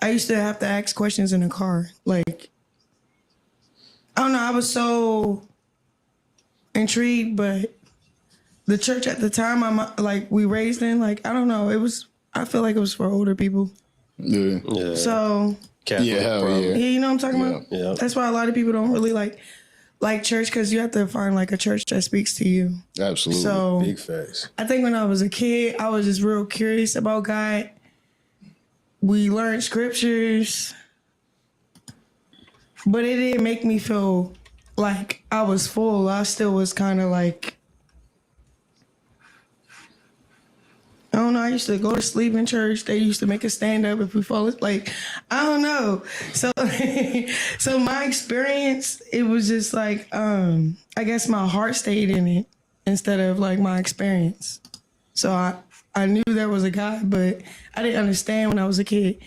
I used to have to ask questions in the car. Like, I don't know, I was so intrigued, but the church at the time we raised in, like, I don't know, I feel like it was for older people. Yeah. So Catholic, yeah, you know what I'm talking about? Yeah. That's why a lot of people don't really like church, because you have to find like a church that speaks to you. Absolutely. So big facts. I think when I was a kid, I was just real curious about God. We learned scriptures, but it didn't make me feel like I was full. I still was kind of like, I don't know, I used to go to sleep in church. They used to make us stand up if we fall asleep. Like, I don't know. So so my experience, it was just like, I guess my heart stayed in it instead of like my experience. So I knew there was a God, but I didn't understand when I was a kid.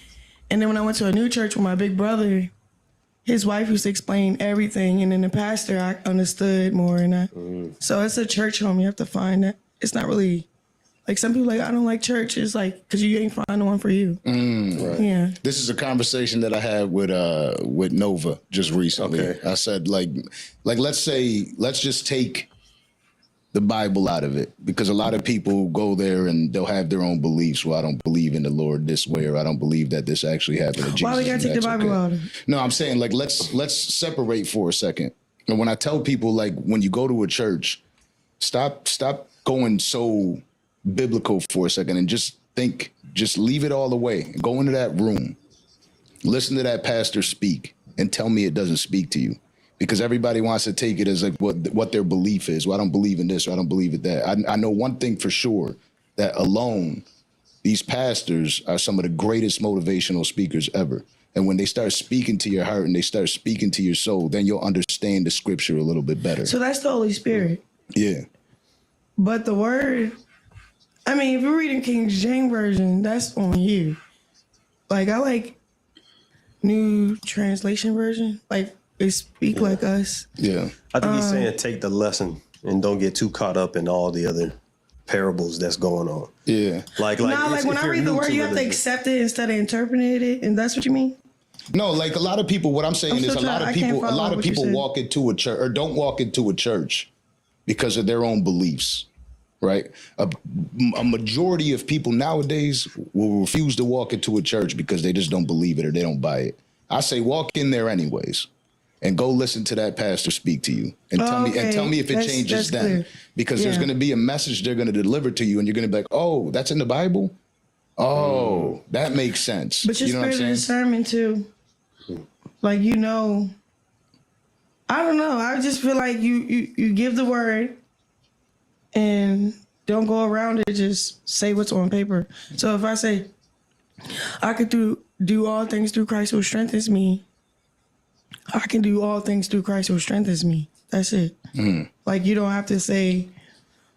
And then when I went to a new church with my big brother, his wife used to explain everything. And then the pastor, I understood more. And so it's a church home. You have to find that. It's not really, like some people like, I don't like church. It's like, because you ain't find the one for you. Right. Yeah. This is a conversation that I had with Nova just recently. Okay. I said, like let's just take the Bible out of it, because a lot of people go there and they'll have their own beliefs. Well, I don't believe in the Lord this way, or I don't believe that this actually happened to Jesus. Why we gotta take the Bible out of it? No, I'm saying, like, let's separate for a second. And when I tell people, like, when you go to a church, stop going so biblical for a second and just leave it all away. Go into that room, listen to that pastor speak, and tell me it doesn't speak to you. Because everybody wants to take it as like what their belief is. Well, I don't believe in this, or I don't believe in that. I know one thing for sure, that alone, these pastors are some of the greatest motivational speakers ever. And when they start speaking to your heart and they start speaking to your soul, then you'll understand the scripture a little bit better. So that's the Holy Spirit. Yeah. But the word, I mean, if you're reading King James Version, that's on you. Like, I like New Translation Version. Like, they speak like us. Yeah. I think he's saying take the lesson and don't get too caught up in all the other parables that's going on. Yeah. Like when I read the word, you have to accept it instead of interpreting it, and that's what you mean? No, like a lot of people, what I'm saying is a lot of people walk into a church or don't walk into a church because of their own beliefs, right? A majority of people nowadays will refuse to walk into a church because they just don't believe it or they don't buy it. I say walk in there anyways and go listen to that pastor speak to you and tell me if it changes then. Clear. Because there's going to be a message they're going to deliver to you and you're going to be like, oh, that's in the Bible? Oh, that makes sense. But your spirit of discernment too. Like, I don't know. I just feel like you give the word and don't go around it. Just say what's on paper. So if I say, I could do all things through Christ who strengthens me, I can do all things through Christ who strengthens me. That's it. Like, you don't have to say,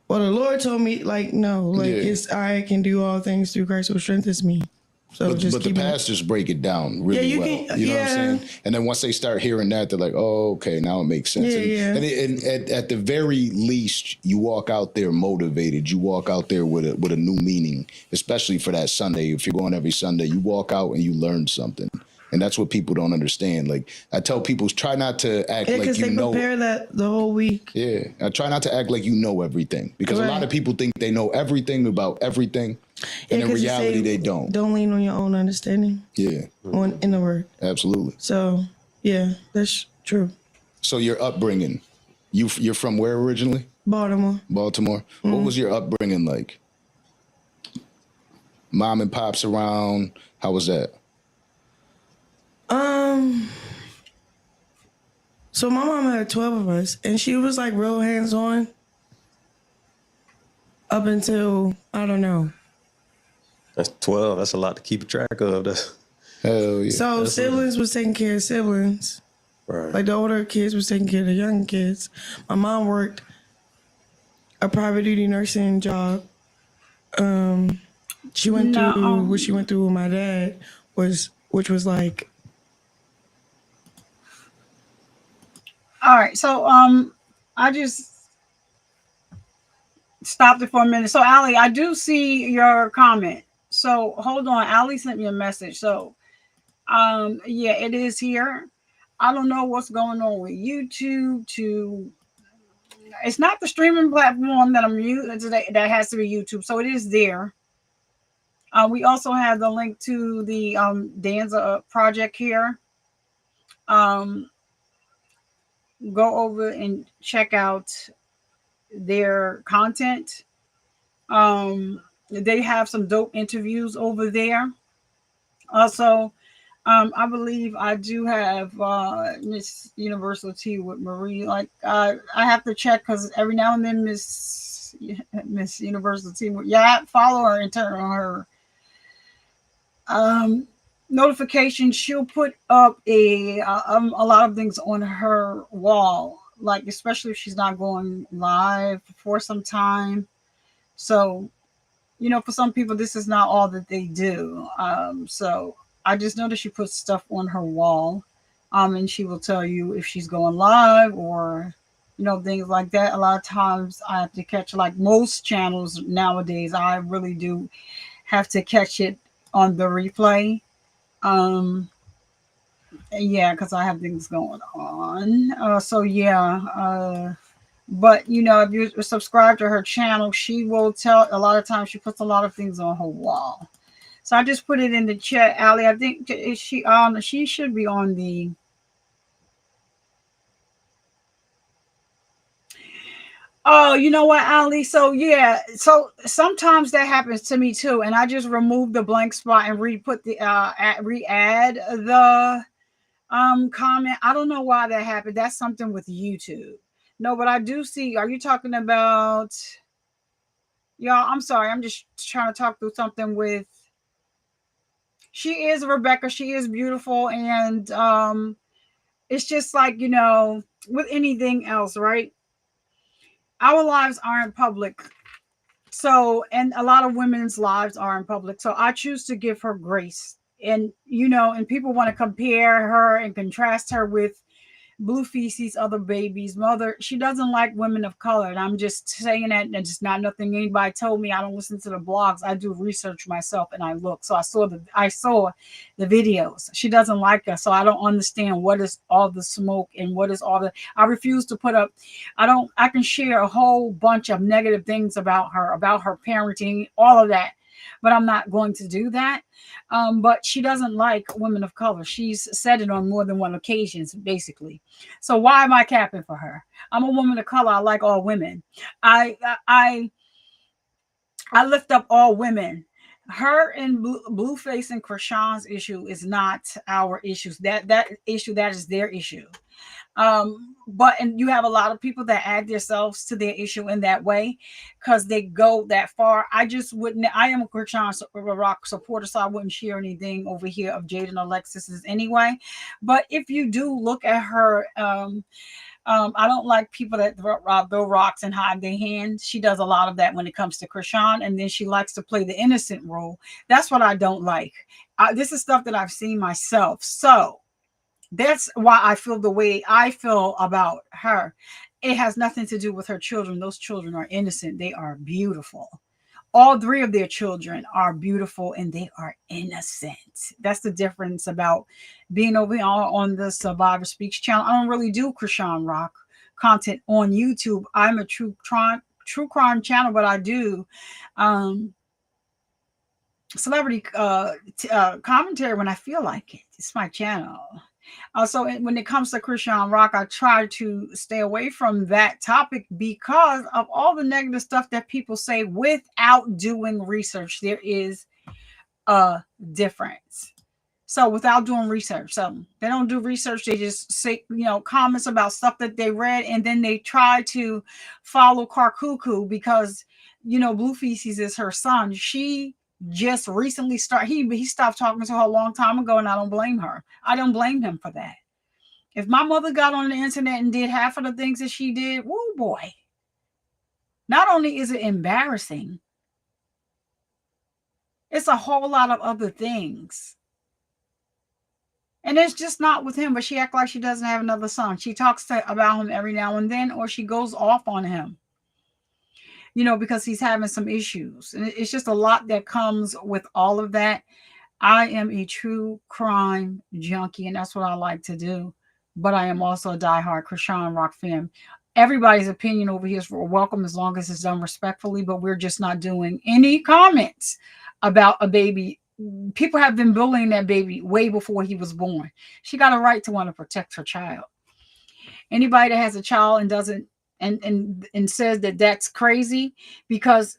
well, the Lord told me, like, no, like it's, I can do all things through Christ who strengthens me. So but the pastors break it down really well. You know what I'm saying? And then once they start hearing that, they're like, oh, okay, now it makes sense. And at the very least, you walk out there motivated. You walk out there with a new meaning, especially for that Sunday. If you're going every Sunday, you walk out and you learn something. And that's what people don't understand. Like, I tell people, try not to act like you know. Because they prepare that the whole week. Yeah. I try not to act like you know everything. Because a lot of people think they know everything about everything. And in reality, they don't. Don't lean on your own understanding. Yeah. In the word. Absolutely. So, yeah, that's true. So your upbringing, you're from where originally? Baltimore. Baltimore. What was your upbringing like? Mom and pops around? How was that? So my mom had 12 of us, and she was like real hands-on up until, I don't know. That's 12. That's a lot to keep track of. Hell yeah. So siblings was taking care of siblings. Right. Like the older kids was taking care of the younger kids. My mom worked a private duty nursing job. She went through what she went through with my dad which was like. All right, so I just stopped it for a minute. So Allie, I do see your comment. So hold on, Allie sent me a message. So Yeah, it is here. I don't know what's going on with YouTube to it's not the streaming platform that I'm using today that has to be YouTube. So it is there. We also have the link to the Danza Project here. Um, go over and check out their content. They have some dope interviews over there. Also, I believe I do have Miss University with Marie. Like I have to check because every now and then Miss University. Yeah, follow her and turn on her um, notifications. She'll put up a lot of things on her wall, like especially if she's not going live for some time. So for some people, this is not all that they do. So I just know that she puts stuff on her wall, and she will tell you if she's going live or things like that. A lot of times I have to catch, like most channels nowadays, I really do have to catch it on the replay. Um, yeah, because I have things going on. So yeah. But if you subscribe to her channel, she will tell. A lot of times, she puts a lot of things on her wall. So I just put it in the chat, Ali. I think is she on? She should be on the. Oh, you know what, Ali? So yeah, so sometimes that happens to me too, and I just remove the blank spot and re-put the re-add the comment. I don't know why that happened. That's something with YouTube. No, but I do see. Are you talking about? Y'all, I'm sorry. I'm just trying to talk through something with. She is Rebecca. She is beautiful, and it's just like with anything else, right? Our lives aren't public, so and a lot of women's lives are in public. So I choose to give her grace, and and people want to compare her and contrast her with Blueface's other baby's mother. She doesn't like women of color, and I'm just saying that, and it's not nothing anybody told me. I don't listen to the blogs. I do research myself, and I look. So I saw the videos. She doesn't like us, so I don't understand what is all the smoke and what is all the. I refuse to put up. I don't. I can share a whole bunch of negative things about her parenting, all of that, but I'm not going to do that. But she doesn't like women of color. She's said it on more than one occasions, basically. So why am I capping for her? I'm a woman of color. I like all women. I I lift up all women. Her and Blueface and Chrisean's issue is not our issues. That issue, that is their issue. But and you have a lot of people that add themselves to their issue in that way because they go that far. I just wouldn't. I am a Chrisean Rock supporter, so I wouldn't share anything over here of Jaden Alexis's anyway. But if you do look at her, I don't like people that throw rocks and hide their hands. She does a lot of that when it comes to Chrisean, and then she likes to play the innocent role. That's what I don't like. This is stuff that I've seen myself. So that's why I feel the way I feel about her. It has nothing to do with her children. Those children are innocent. They are beautiful. All three of their children are beautiful and they are innocent. That's the difference about being over here on the Survivor Speaks channel. I don't really do Chrisean Rock content on YouTube. I'm a true crime channel, but I do celebrity commentary when I feel like it. It's my channel. So when it comes to Chrisean Rock, I try to stay away from that topic because of all the negative stuff that people say without doing research. There is a difference. So without doing research, so they don't do research. They just say, comments about stuff that they read, and then they try to follow Carcuckoo because, Blueface is her son. She just recently he stopped talking to her a long time ago, and I don't blame her. I don't blame him for that. If my mother got on the internet and did half of the things that she did, woo boy. Not only is it embarrassing, it's a whole lot of other things. And it's just not with him, but she acts like she doesn't have another son. She talks about him every now and then, or she goes off on him. Because he's having some issues. And it's just a lot that comes with all of that. I am a true crime junkie, and that's what I like to do. But I am also a diehard Chrisean Rock fan. Everybody's opinion over here is welcome as long as it's done respectfully, but we're just not doing any comments about a baby. People have been bullying that baby way before he was born. She got a right to want to protect her child. Anybody that has a child and doesn't and says that that's crazy because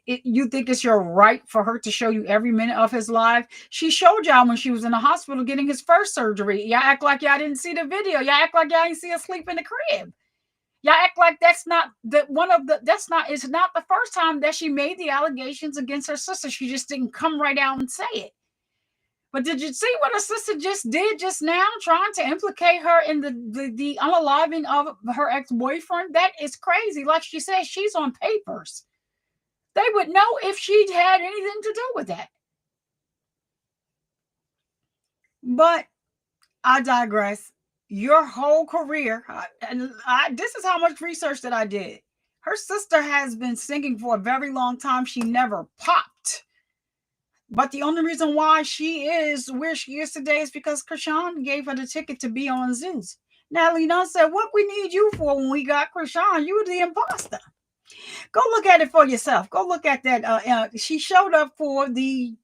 you think it's your right for her to show you every minute of his life. She showed y'all when she was in the hospital getting his first surgery. Y'all act like y'all didn't see the video. Y'all act like y'all didn't see her sleep in the crib. Y'all act like that's not it's not the first time that she made the allegations against her sister. She just didn't come right out and say it. But did you see what her sister just did just now, trying to implicate her in the unaliving of her ex-boyfriend? That is crazy. Like she said, she's on papers. They would know if she'd had anything to do with that. But I digress. Your whole career, this is how much research that I did. Her sister has been singing for a very long time. She never popped. But the only reason why she is where she is today is because Chrisean gave her the ticket to be on Zeus. Natalie Nunn said, what we need you for when we got Chrisean, you were the imposter. Go look at it for yourself. Go look at that. She showed up for the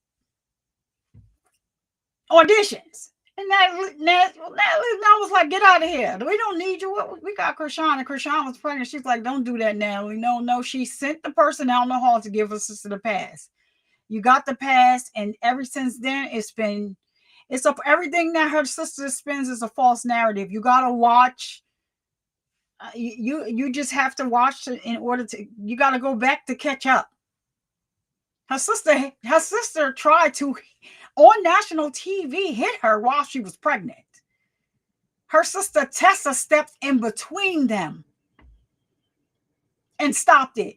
auditions. And Natalie was like, get out of here. We don't need you. We got Chrisean. And Chrisean was pregnant. She's like, don't do that, Natalie. No. She sent the person out in the hall to give her sister the pass. You got the pass, and ever since then, everything that her sister spins is a false narrative. You gotta watch. You just have to watch in order to. You gotta go back to catch up. Her sister tried to, on national TV, hit her while she was pregnant. Her sister Tessa stepped in between them and stopped it.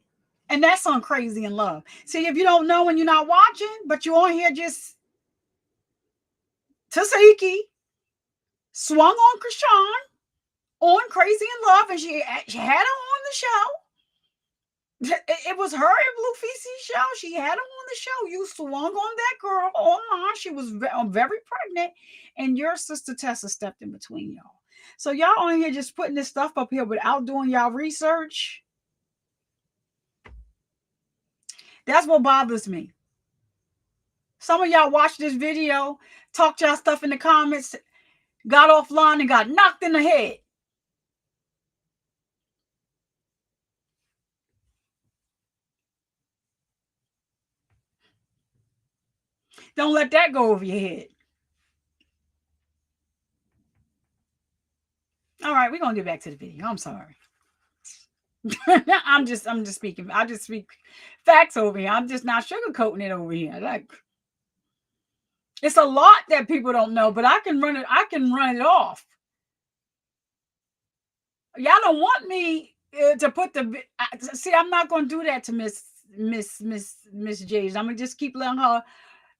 And that's on Crazy in Love. See, if you don't know when you're not watching, but you're on here just Tasiki swung on Chrisean on Crazy in Love, and she had her on the show. It was her and Blueface's show. She had her on the show. You swung on that girl online. She was very pregnant, and your sister Tessa stepped in between y'all. So y'all on here just putting this stuff up here without doing y'all research. That's what bothers me. Some of y'all watched this video, talked y'all stuff in the comments, got offline and got knocked in the head. Don't let that go over your head. All right, we're gonna get back to the video. I'm sorry. I'm just speaking. I just speak facts over here. I'm just not sugarcoating it over here. Like, it's a lot that people don't know, but I can run it off. Y'all don't want me to put the see. I'm not going to do that to Miss Jade. I'm gonna just keep letting her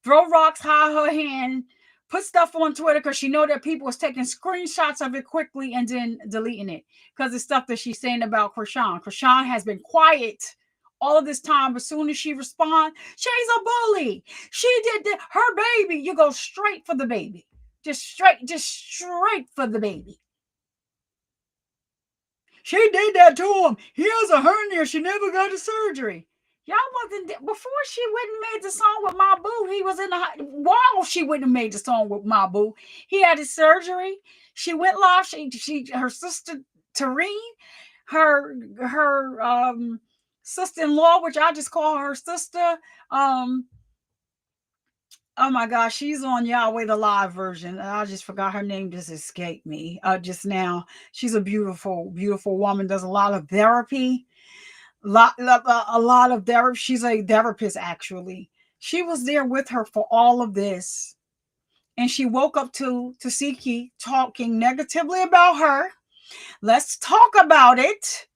throw rocks, hide her hand, put stuff on Twitter because she know that people was taking screenshots of it quickly and then deleting it because it's stuff that she's saying about Chrisean. Chrisean has been quiet all of this time, but as soon as she responds, she's a bully. She did her baby. You go straight for the baby, just straight for the baby. She did that to him. He has a hernia. She never got a surgery. Y'all wasn't before she went and made the song with my boo. He was in the while she went and made the song with my boo. He had his surgery. She went live. Her sister Tareen, her sister-in-law, which I just call her sister. Oh my gosh, she's on Yahweh the live version. I just forgot her name. Just escaped me just now. She's a beautiful, beautiful woman. Does a lot of therapy. A lot of therapy. She's a therapist, actually. She was there with her for all of this. And she woke up to Siki talking negatively about her. Let's talk about it.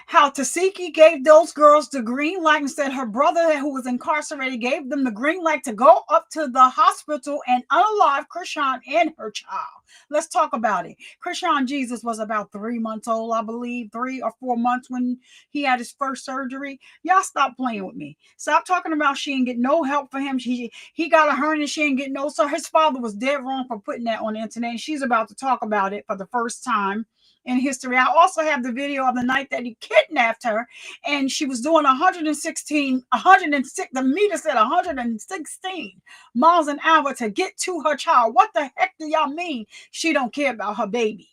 How Tasiki gave those girls the green light and said her brother, who was incarcerated, gave them the green light to go up to the hospital and unalive Chrisean and her child. Let's talk about it. Chrisean Jesus was about 3 months old, I believe, 3 or 4 months when he had his first surgery. Y'all stop playing with me. Stop talking about she didn't get no help for him. He got a hernia, she didn't get no. So his father was dead wrong for putting that on the internet. And she's about to talk about it for the first time in history. I also have the video of the night that he kidnapped her, and she was doing 106, the meter said 116 miles an hour to get to her child. What the heck do y'all mean she don't care about her baby?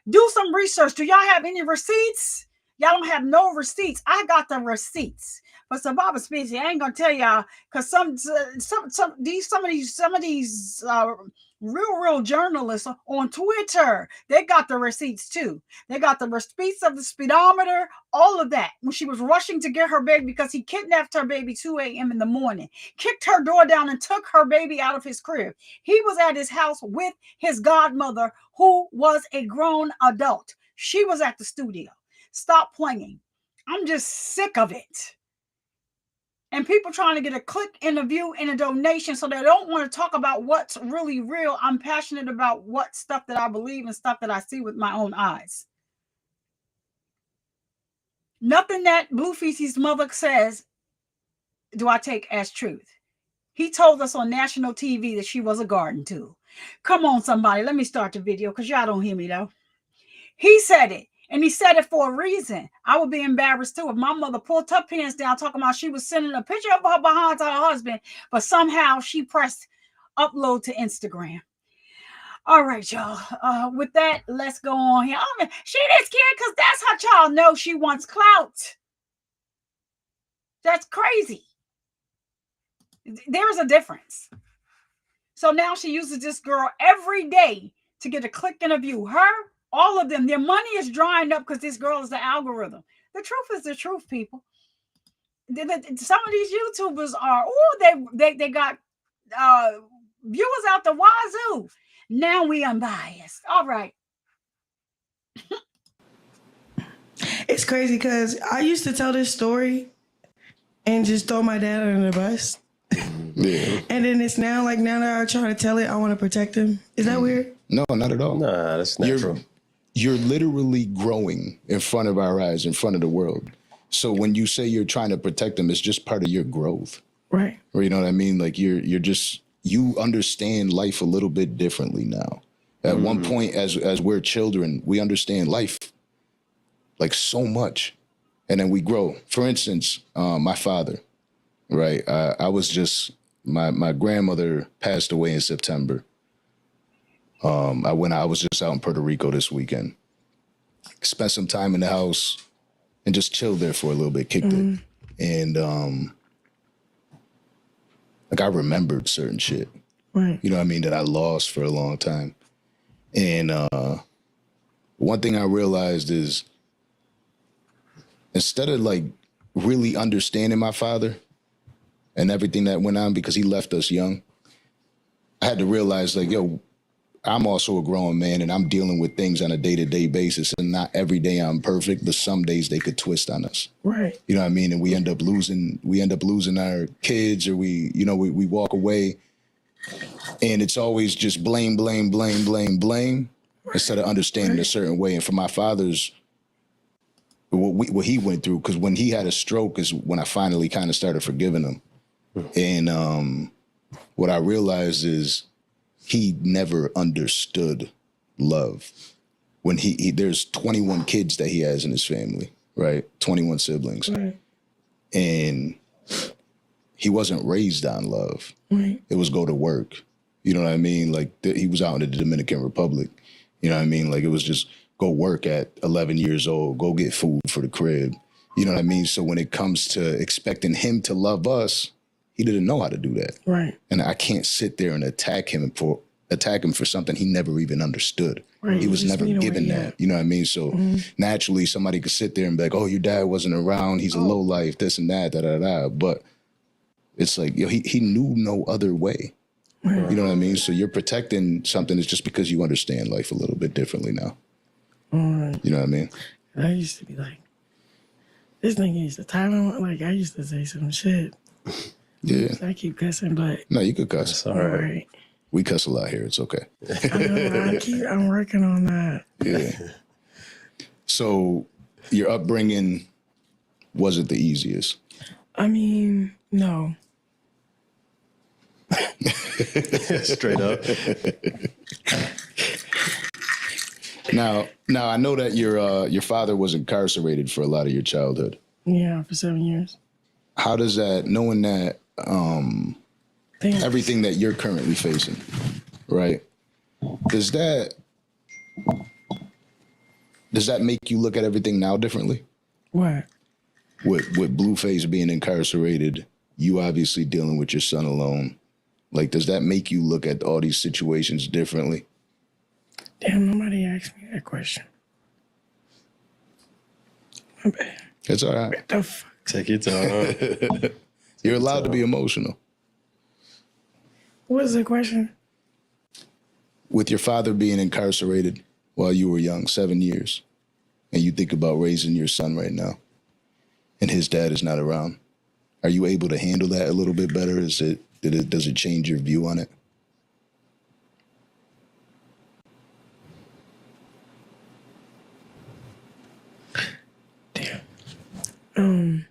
Do some research. Do y'all have any receipts? Y'all don't have no receipts. I got the receipts. But Sababa Species, I ain't gonna tell y'all, because some of these real journalists on Twitter, they got the receipts too. They got the receipts of the speedometer, all of that. When she was rushing to get her baby because he kidnapped her baby 2 a.m. in the morning, kicked her door down and took her baby out of his crib. He was at his house with his godmother, who was a grown adult. She was at the studio. Stop playing. I'm just sick of it. And people trying to get a click and a view and a donation, so they don't want to talk about what's really real. I'm passionate about what stuff that I believe and stuff that I see with my own eyes. Nothing that Blueface's mother says do I take as truth. He told us on national TV that she was a garden tool. Come on, somebody. Let me start the video because y'all don't hear me, though. He said it. And he said it for a reason. I would be embarrassed too if my mother pulled her pants down talking about she was sending a picture of her behind to her husband, but somehow she pressed upload to Instagram. All right, y'all. With that, let's go on here. She is scared because that's her child. No, she wants clout. That's crazy. There is a difference. So now she uses this girl every day to get a click and a view. Her, all of them, their money is drying up because this girl is the algorithm. The truth is the truth, people. Some of these YouTubers are, they got viewers out the wazoo. Now we unbiased. All right. It's crazy because I used to tell this story and just throw my dad under the bus. Yeah. And then it's now that I try to tell it, I want to protect him. Is that weird? No, not at all. Nah, that's natural. You're literally growing in front of our eyes, in front of the world. So when you say you're trying to protect them, it's just part of your growth. Right. Or you know what I mean? Like you understand life a little bit differently now. At one point, as we're children, we understand life like so much. And then we grow. For instance, my father, right? I was just, my grandmother passed away in September. I was just out in Puerto Rico this weekend. Spent some time in the house and just chilled there for a little bit, kicked it. And like I remembered certain shit. Right. You know what I mean, that I lost for a long time. And one thing I realized is instead of like really understanding my father and everything that went on because he left us young, I had to realize like, yo, I'm also a grown man and I'm dealing with things on a day-to-day basis, and not every day I'm perfect, but some days they could twist on us. Right. You know what I mean? And we end up losing our kids, or we walk away, and it's always just blame instead of understanding a certain way. And for my father's, what he went through, because when he had a stroke is when I finally kind of started forgiving him. And what I realized is he never understood love. When he there's 21 kids that he has in his family, right? 21 siblings. Right. And he wasn't raised on love. Right. It was go to work. You know what I mean? Like he was out in the Dominican Republic. You know what I mean? Like it was just go work at 11 years old, go get food for the crib. You know what I mean? So when it comes to expecting him to love us, he didn't know how to do that. Right. And I can't sit there and attack him for something he never even understood. Right. He was never given that. You know what I mean? So naturally somebody could sit there and be like, oh, your dad wasn't around. He's a low life, this and that, da. But it's like, yo, he knew no other way. Right. You know what I mean? So you're protecting something is just because you understand life a little bit differently now. Right. You know what I mean? I used to be like, This nigga used to tie him, like, I used to say some shit. Yeah. I keep cussing, but No, you could cuss. That's all right. We cuss a lot here. It's okay. I'm working on that. Yeah. So your upbringing wasn't the easiest. I mean, no. Straight up. Now I know that your father was incarcerated for a lot of your childhood. Yeah, for 7 years. How does that, knowing that Damn. everything that you're currently facing, right? Does that make you look at everything now differently? What? With Blueface being incarcerated, you obviously dealing with your son alone. Like, does that make you look at all these situations differently? Damn, nobody asked me that question. My bad. It's all right. What the fuck? Take your time. You're allowed to be emotional. What's the question? With your father being incarcerated while you were young, 7 years, and you think about raising your son right now, and his dad is not around, are you able to handle that a little bit better? Does it change your view on it? Damn.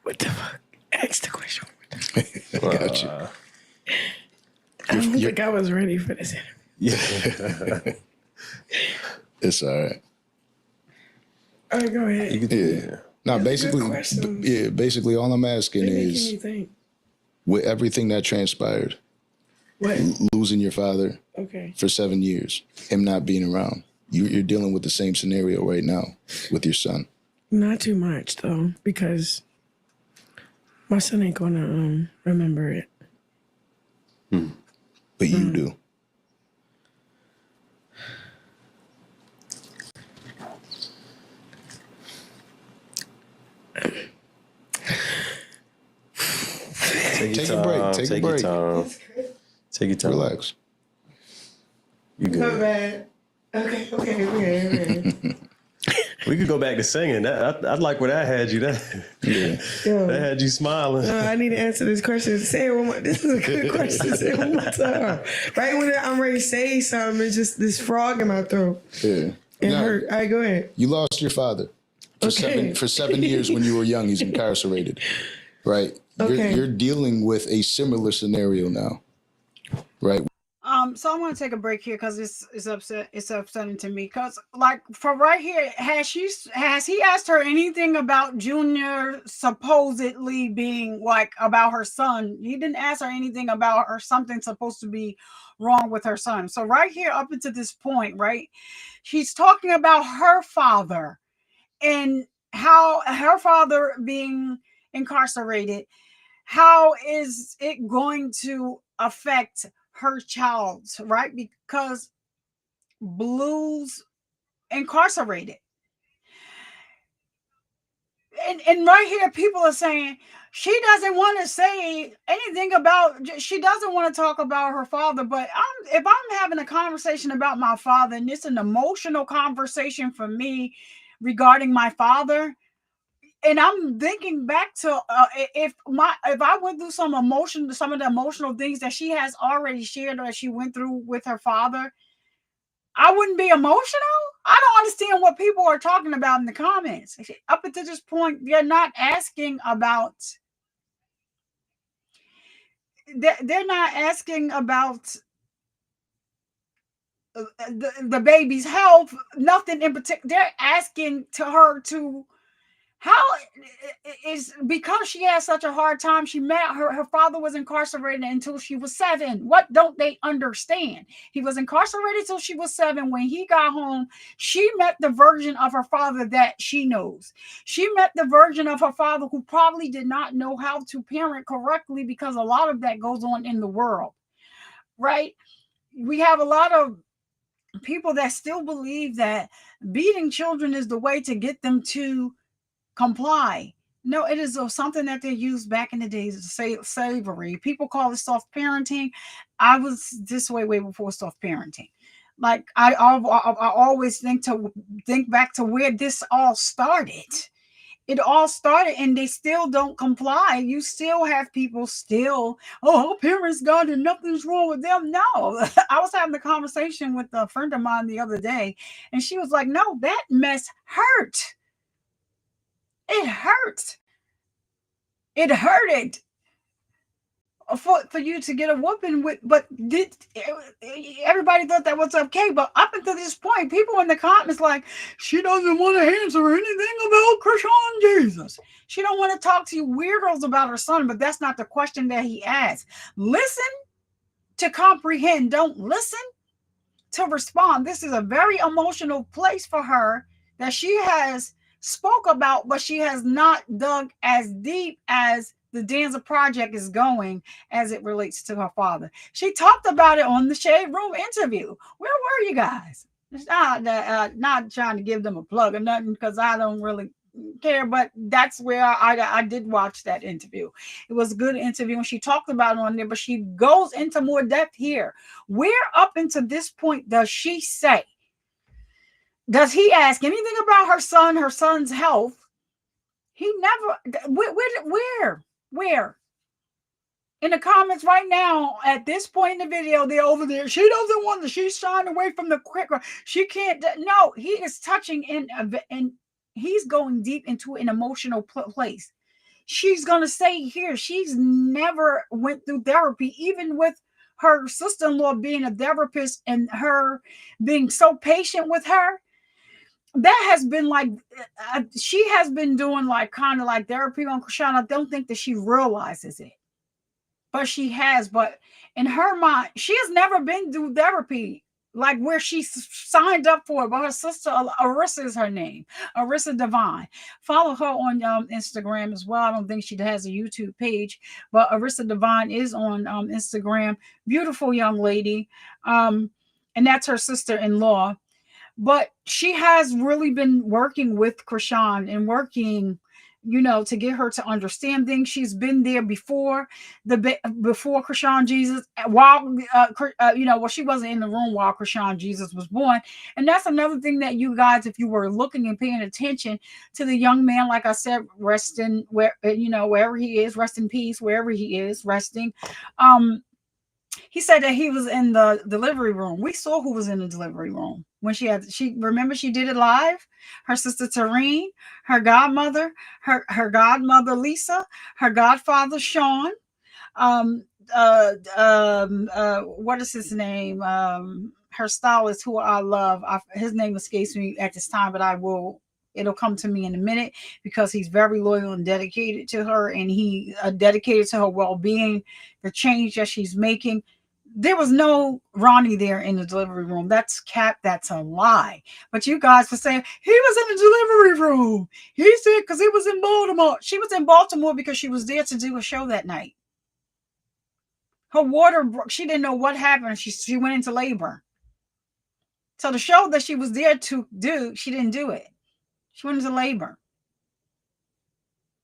What the fuck? Ask the question. Gotcha. I don't think I was ready for this interview. Yeah. It's all right. All right, go ahead. Yeah. No, basically, basically all I'm asking They're making is, me think. with everything that transpired, What? losing your father Okay. for 7 years, him not being around, you're dealing with the same scenario right now with your son. Not too much though, because my son ain't gonna remember it. But you do. Take a break. Take a break. Your time. Take your time. Relax. You Not good. bad. Okay. We could go back to singing. I'd like where that had you. That Yo, had you smiling. I need to answer this question. Say it one more. This is a good question. Say it one more time. Right when I'm ready to say something, it's just this frog in my throat. Yeah. It Now, hurt. All right, go ahead. you lost your father for Okay. seven years when you were young. He's incarcerated, right? Okay. You're dealing with a similar scenario now, right? So I'm gonna take a break here because it's upsetting to me. Because like for right here, has he asked her anything about Junior supposedly being like about her son? He didn't ask her anything about her something supposed to be wrong with her son. So right here, up until this point, right, she's talking about her father and how her father being incarcerated. How is it going to affect her child, right? Because Blue's incarcerated. And right here, people are saying she doesn't want to say anything about, she doesn't want to talk about her father. But if I'm having a conversation about my father, and it's an emotional conversation for me regarding my father, and I'm thinking back to if I went through some of the emotional things that she has already shared or that she went through with her father, I wouldn't be emotional. I don't understand what people are talking about in the comments. Up until this point, they're not asking about. They're not asking about the baby's health. Nothing in particular. They're asking to her to. How is because she had such a hard time. She met her father was incarcerated until she was 7. What don't they understand? He was incarcerated till she was 7. When he got home, she met the version of her father that she knows. She met the version of her father who probably did not know how to parent correctly, because a lot of that goes on in the world, right? We have a lot of people that still believe that beating children is the way to get them to comply. No, it is something that they used back in the days of slavery. People call it soft parenting. I was this way before soft parenting. Like I always think back to where this all started, it all started, and they still don't comply. You still have people still, oh, our parents got it, nothing's wrong with them. No. I was having a conversation with a friend of mine the other day, and she was like, no, that mess hurt. It hurts. It hurted for you to get a whooping with, but everybody thought that was okay. But up until this point, people in the comments like, she doesn't want to answer anything about Chrisean Jesus. She don't want to talk to you weirdos about her son, but that's not the question that he asked. Listen to comprehend. Don't listen to respond. This is a very emotional place for her that she has spoke about, but she has not dug as deep as the Danza Project is going as it relates to her father. She talked about it on the Shade Room interview. Where were you guys? It's not trying to give them a plug or nothing, because I don't really care, but that's where I did watch that interview. It was a good interview, and she talked about it on there, but she goes into more depth here. Where up until this point does she say, does he ask anything about her son's health? He never, where? In the comments right now, at this point in the video, they're over there. She doesn't want to, she's shying away from the quicker. She can't, no, he is touching and he's going deep into an emotional place. She's going to say here, she's never went through therapy, even with her sister-in-law being a therapist and her being so patient with her. That has been like, she has been doing like kind of like therapy on Chrisean. I don't think that she realizes it, but she has. But in her mind, she has never been through therapy like where she signed up for it. But her sister, Arissa is her name, Arissa Divine. Follow her on Instagram as well. I don't think she has a YouTube page, but Arissa Divine is on Instagram. Beautiful young lady. And that's her sister-in-law. But she has really been working with Chrisean and working, you know, to get her to understand things. She's been there before before Chrisean Jesus, while well, she wasn't in the room while Chrisean Jesus was born. And that's another thing that you guys, if you were looking and paying attention to the young man, like I said, resting wherever he is, rest in peace, wherever he is resting. He said that he was in the delivery room. We saw who was in the delivery room when she remember she did it live. Her sister Tareen, her godmother, her godmother Lisa, her godfather Sean. What is his name? Her stylist, who I love. His name escapes me at this time, but it'll come to me in a minute, because he's very loyal and dedicated to her, and he dedicated to her well-being, the change that she's making. There was no Ronnie there in the delivery room. That's cap. That's a lie. But you guys were saying he was in the delivery room. He said because he was in Baltimore. She was in Baltimore because she was there to do a show that night. Her water broke. She didn't know what happened. She went into labor. So the show that she was there to do, she didn't do it. She went into labor.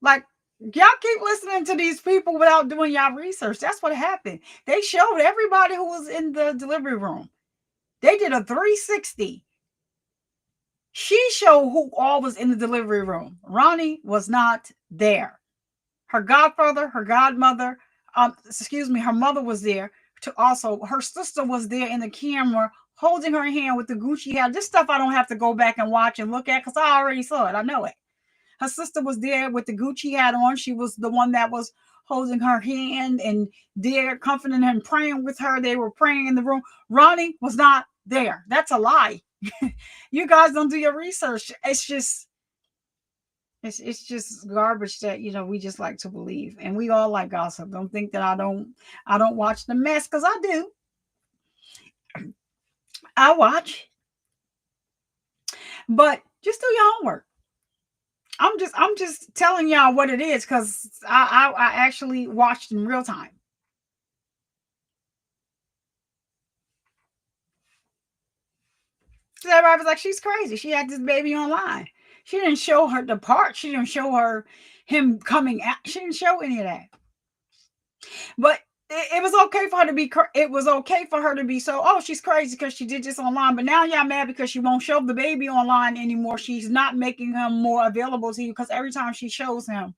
Like, y'all keep listening to these people without doing y'all research. That's what happened. They showed everybody who was in the delivery room. They did a 360. She showed who all was in the delivery room. Ronnie was not there. Her godfather, her godmother, her mother was there. Her sister was there in the camera holding her hand with the Gucci hat. This stuff I don't have to go back and watch and look at because I already saw it. I know it. Her sister was there with the Gucci hat on. She was the one that was holding her hand and there, comforting her and praying with her. They were praying in the room. Ronnie was not there. That's a lie. You guys don't do your research. It's just garbage that, we just like to believe. And we all like gossip. Don't think that I don't watch the mess, because I do. I watch. But just do your homework. I'm just telling y'all what it is, because I actually watched in real time. So everybody was like, she's crazy. She had this baby online. She didn't show her the part. She didn't show her him coming out. She didn't show any of that. But it was okay for her to be. It was okay for her to be so. Oh, she's crazy because she did this online. But now y'all mad because she won't show the baby online anymore. She's not making him more available to you because every time she shows him,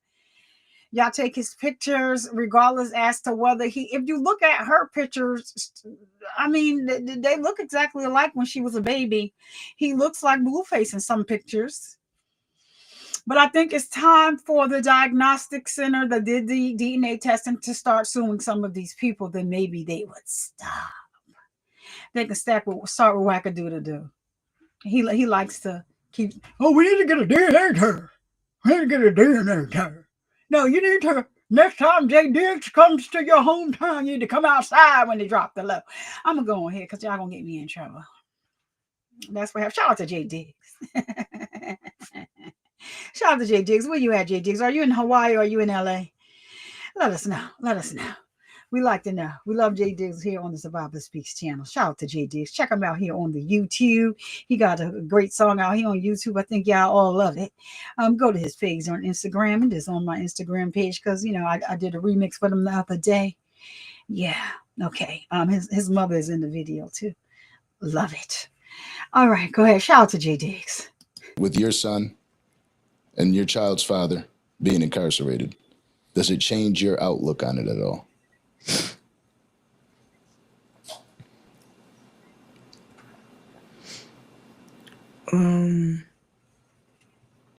y'all take his pictures, regardless as to whether he. If you look at her pictures, I mean, they look exactly alike when she was a baby. He looks like Blueface in some pictures. But I think it's time for the diagnostic center that did the DNA testing to start suing some of these people. Then maybe they would stop. They can start with wackadoodle-doo. He likes to keep. Oh, we need to get a DNA test. We need to get a DNA test. No, you need to. Next time Jay Diggs comes to your hometown, you need to come outside when they drop the low. I'm gonna go on here because y'all gonna get me in trouble. That's what I have. Shout out to Jay Diggs. Shout out to Jay Diggs. Where you at, Jay Diggs? Are you in Hawaii or are you in LA? Let us know. Let us know. We like to know. We love Jay Diggs here on the Survivor Speaks channel. Shout out to Jay Diggs. Check him out here on the YouTube. He got a great song out here on YouTube. I think y'all all love it. Go to his page on Instagram. It is on my Instagram page because, you know, I did a remix for him the other day. Yeah. Okay. His mother is in the video too. Love it. All right. Go ahead. Shout out to Jay Diggs. With your son and your child's father being incarcerated, does it change your outlook on it at all?